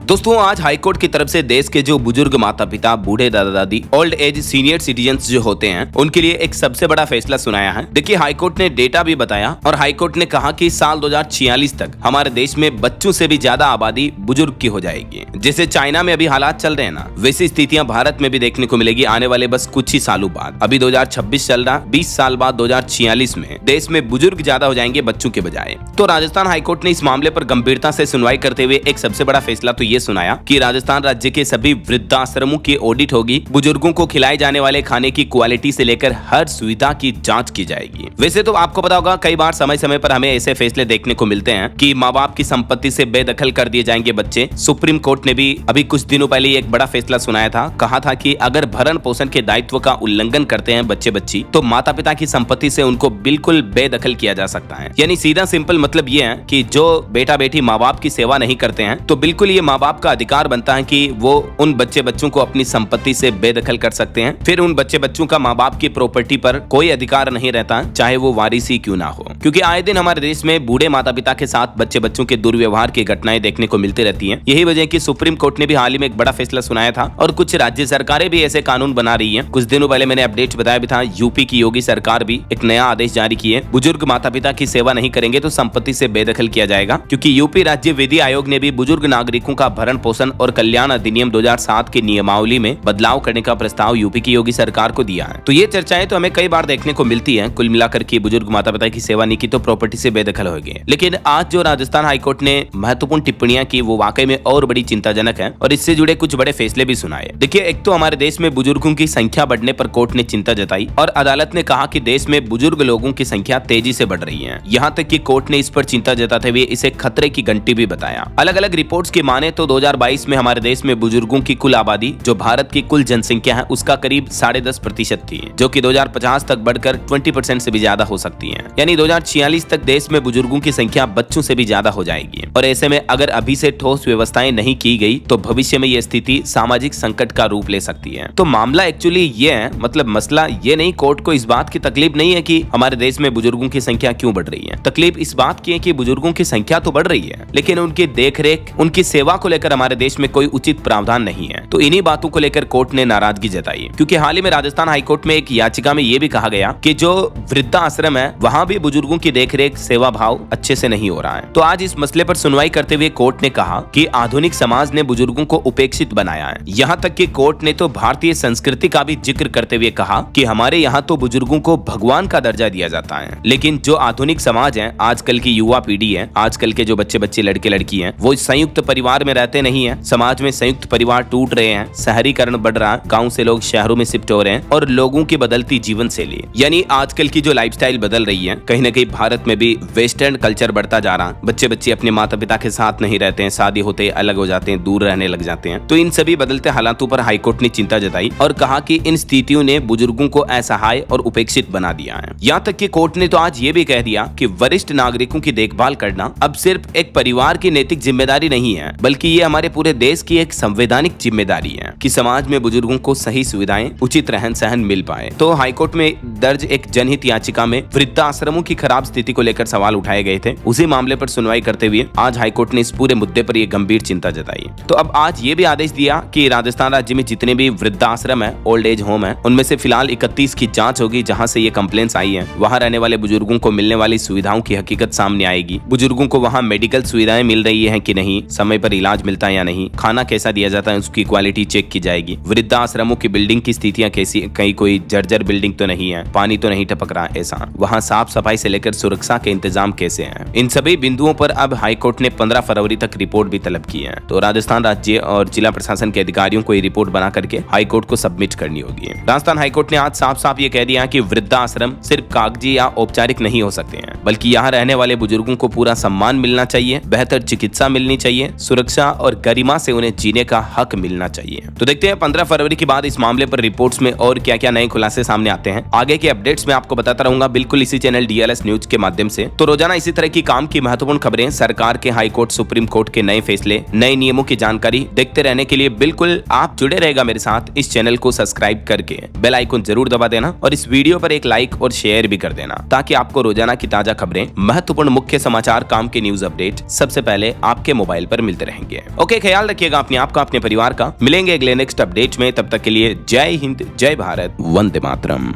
दोस्तों आज हाईकोर्ट की तरफ से देश के जो बुजुर्ग माता पिता, बूढ़े दादा दादी, ओल्ड एज सीनियर सिटीजन्स जो होते हैं उनके लिए एक सबसे बड़ा फैसला सुनाया है। देखिए हाईकोर्ट ने डेटा भी बताया और हाईकोर्ट ने कहा कि साल 2046 तक हमारे देश में बच्चों से भी ज्यादा आबादी बुजुर्ग की हो जाएगी। जैसे चाइना में अभी हालात चल रहे हैं ना, वैसी स्थितियां भारत में भी देखने को मिलेगी आने वाले बस कुछ ही सालों बाद। अभी 2026 चल रहा, 20 साल बाद 2046 में देश में बुजुर्ग ज्यादा हो जाएंगे बच्चों के बजाय। तो राजस्थान हाईकोर्ट ने इस मामले पर गंभीरता से सुनवाई करते हुए एक सबसे बड़ा फैसला तो ये सुनाया कि राजस्थान राज्य के सभी वृद्धाश्रमों की ऑडिट होगी, बुजुर्गों को खिलाए जाने वाले खाने की क्वालिटी से लेकर हर सुविधा की जांच की जाएगी। वैसे तो आपको पता होगा कई बार समय समय पर हमें ऐसे फैसले देखने को मिलते हैं कि माँ बाप की संपत्ति से बेदखल कर दिए जाएंगे बच्चे। सुप्रीम कोर्ट ने भी अभी कुछ दिनों पहले एक बड़ा फैसला सुनाया था, कहा था कि अगर भरण पोषण के दायित्व का उल्लंघन करते हैं बच्चे बच्ची तो माता पिता की संपत्ति से उनको बिल्कुल बेदखल किया जा सकता है। यानी सीधा सिंपल मतलब ये है कि जो बेटा बेटी माँ बाप की सेवा नहीं करते हैं तो बिल्कुल ये माँ बाप का अधिकार बनता है कि वो उन बच्चे बच्चों को अपनी संपत्ति से बेदखल कर सकते हैं। फिर उन बच्चे बच्चों का माँ बाप की प्रॉपर्टी पर कोई अधिकार नहीं रहता, चाहे वो वारिस ही क्यों ना हो। क्योंकि आए दिन हमारे देश में बूढ़े माता पिता के साथ बच्चे बच्चों के दुर्व्यवहार की घटनाएं देखने को मिलती रहती हैं। यही वजह कि सुप्रीम कोर्ट ने भी हाल ही में एक बड़ा फैसला सुनाया था और कुछ राज्य सरकारें भी ऐसे कानून बना रही है। कुछ दिनों पहले मैंने अपडेट बताया भी था, यूपी की योगी सरकार भी एक नया आदेश जारी किए, बुजुर्ग माता पिता की सेवा नहीं करेंगे तो संपत्ति से बेदखल किया जाएगा। क्योंकि यूपी राज्य विधि आयोग ने भी बुजुर्ग नागरिकों का भरण पोषण और कल्याण अधिनियम 2007 की नियमावली में बदलाव करने का प्रस्ताव यूपी की योगी सरकार को दिया है। तो ये चर्चाएं तो हमें कई बार देखने को मिलती हैं, कुल मिलाकर कि बुजुर्ग माता पिता की सेवा नहीं की तो प्रॉपर्टी से बेदखल हो गए। लेकिन आज जो राजस्थान हाईकोर्ट ने महत्वपूर्ण टिप्पणियां की वो वाकई में और बड़ी चिंताजनक है और इससे जुड़े कुछ बड़े फैसले भी सुनाए। देखिए एक तो हमारे देश में बुजुर्गों की संख्या बढ़ने पर कोर्ट ने चिंता जताई और अदालत ने कहा कि देश में बुजुर्ग लोगों की संख्या तेजी से बढ़ रही है। यहाँ तक कि कोर्ट ने इस पर चिंता जताते हुए इसे खतरे की घंटी भी बताया। अलग अलग रिपोर्ट्स की माने तो 2022 में हमारे देश में बुजुर्गों की कुल आबादी जो भारत की कुल जनसंख्या है उसका करीब 10.5% थी, जो कि 2050 तक बढ़कर 20% से भी ज्यादा हो सकती है। यानी 2046 तक देश में बुजुर्गों की संख्या बच्चों से भी ज्यादा हो जाएगी। और ऐसे में अगर अभी से ठोस व्यवस्थाएं नहीं की गई तो भविष्य में यह स्थिति सामाजिक संकट का रूप ले सकती है। तो मामला एक्चुअली ये है, मतलब मसला ये नहीं, कोर्ट को इस बात की तकलीफ नहीं है कि हमारे देश में बुजुर्गों की संख्या क्यों बढ़ रही है। तकलीफ इस बात की है कि बुजुर्गों की संख्या तो बढ़ रही है लेकिन उनकी देखरेख, उनकी सेवा को लेकर हमारे देश में कोई उचित प्रावधान नहीं है। तो इन्हीं बातों को लेकर कोर्ट ने नाराजगी जताई। क्योंकि हाल ही में राजस्थान हाईकोर्ट में एक याचिका में यह भी कहा गया कि जो वृद्धाश्रम है वहां भी बुजुर्गों की देखरेख, सेवा भाव अच्छे से नहीं हो रहा है। तो आज इस मसले पर सुनवाई करते हुए कोर्ट ने कहा कि आधुनिक समाज ने बुजुर्गों को उपेक्षित बनाया है। यहाँ तक कि कोर्ट ने तो भारतीय संस्कृति का भी जिक्र करते हुए कहा कि हमारे यहाँ तो बुजुर्गों को भगवान का दर्जा दिया जाता है। लेकिन जो आधुनिक समाज है, आजकल की युवा पीढ़ी है, आजकल के जो बच्चे बच्चे लड़के लड़की हैं, वो संयुक्त परिवार में रहते नहीं है। समाज में संयुक्त परिवार टूट रहे हैं, शहरीकरण बढ़ रहा है, गांव से लोग शहरों में शिफ्ट हो रहे हैं और लोगों की बदलती जीवन शैली यानी आजकल की जो लाइफस्टाइल बदल रही है, कहीं न कहीं भारत में भी वेस्टर्न कल्चर बढ़ता जा रहा है। बच्चे बच्चे अपने माता पिता के साथ नहीं रहते हैं, शादी होते अलग हो जाते हैं, दूर रहने लग जाते हैं। तो इन सभी बदलते हालातों पर हाईकोर्ट ने चिंता जताई और कहा कि इन स्थितियों ने बुजुर्गों को असहाय और उपेक्षित बना दिया है। यहाँ तक कि कोर्ट ने तो आज ये भी कह दिया कि वरिष्ठ नागरिकों की देखभाल करना अब सिर्फ एक परिवार की नैतिक जिम्मेदारी नहीं है, बल्कि ये हमारे पूरे देश की एक संवैधानिक जिम्मेदारी है कि समाज में बुजुर्गों को सही सुविधाएं, उचित रहन सहन मिल पाए। तो हाईकोर्ट में दर्ज एक जनहित याचिका में वृद्धाश्रमों की खराब स्थिति को लेकर सवाल उठाए गए थे। उसी मामले पर सुनवाई करते हुए आज हाईकोर्ट ने इस पूरे मुद्दे पर यह गंभीर चिंता जताई। तो अब आज ये भी आदेश दिया कि राजस्थान राज्य में जितने भी वृद्धाश्रम है, ओल्ड एज होम है, उनमें से फिलहाल 31 की जांच होगी जहां से ये कंप्लेंट्स आई है। वहां रहने वाले बुजुर्गों को मिलने वाली सुविधाओं की हकीकत सामने आएगी। बुजुर्गों को वहां मेडिकल सुविधाएं मिल रही है कि नहीं, समय पर इलाज मिलता है या नहीं, खाना कैसा दिया जाता है, उसकी क्वालिटी चेक की जाएगी। वृद्धाश्रमों की बिल्डिंग की स्थितियां कैसी, कहीं कोई जर्जर बिल्डिंग तो नहीं है, पानी तो नहीं टपक रहा, ऐसा वहां साफ सफाई से लेकर सुरक्षा के इंतजाम कैसे हैं। इन सभी बिंदुओं पर अब हाईकोर्ट ने 15 फरवरी तक रिपोर्ट भी तलब की है। तो राजस्थान राज्य और जिला प्रशासन के अधिकारियों को ये रिपोर्ट बना करके हाईकोर्ट को सबमिट करनी होगी। राजस्थान हाईकोर्ट ने आज साफ साफ ये कह दिया कि वृद्धाश्रम सिर्फ कागजी या औपचारिक नहीं हो सकते हैं, बल्कि यहाँ रहने वाले बुजुर्गों को पूरा सम्मान मिलना चाहिए, बेहतर चिकित्सा मिलनी चाहिए, सुरक्षा और गरिमा से उन्हें जीने का हक मिलना लेना चाहिए। तो देखते हैं 15 फरवरी के बाद इस मामले पर रिपोर्ट्स में और क्या क्या नए खुलासे सामने आते हैं। आगे के अपडेट्स में आपको बताता रहूंगा बिल्कुल इसी चैनल DLS न्यूज के माध्यम से। तो रोजाना इसी तरह की काम की महत्वपूर्ण खबरें, सरकार के हाई कोर्ट, सुप्रीम कोर्ट के नए फैसले, नए नियमों की जानकारी देखते रहने के लिए बिल्कुल आप जुड़े रहेगा मेरे साथ। इस चैनल को सब्सक्राइब करके बेल आइकन जरूर दबा देना और इस वीडियो पर एक लाइक और शेयर भी कर देना, ताकि आपको रोजाना की ताजा खबरें, महत्वपूर्ण मुख्य समाचार, काम के न्यूज अपडेट सबसे पहले आपके मोबाइल पर मिलते रहेंगे। ओके, ख्याल रखिएगा अपने आप का, अपने परिवार का। मिलेंगे अगले नेक्स्ट अपडेट में, तब तक के लिए जय हिंद, जय भारत, वंदे मातरम।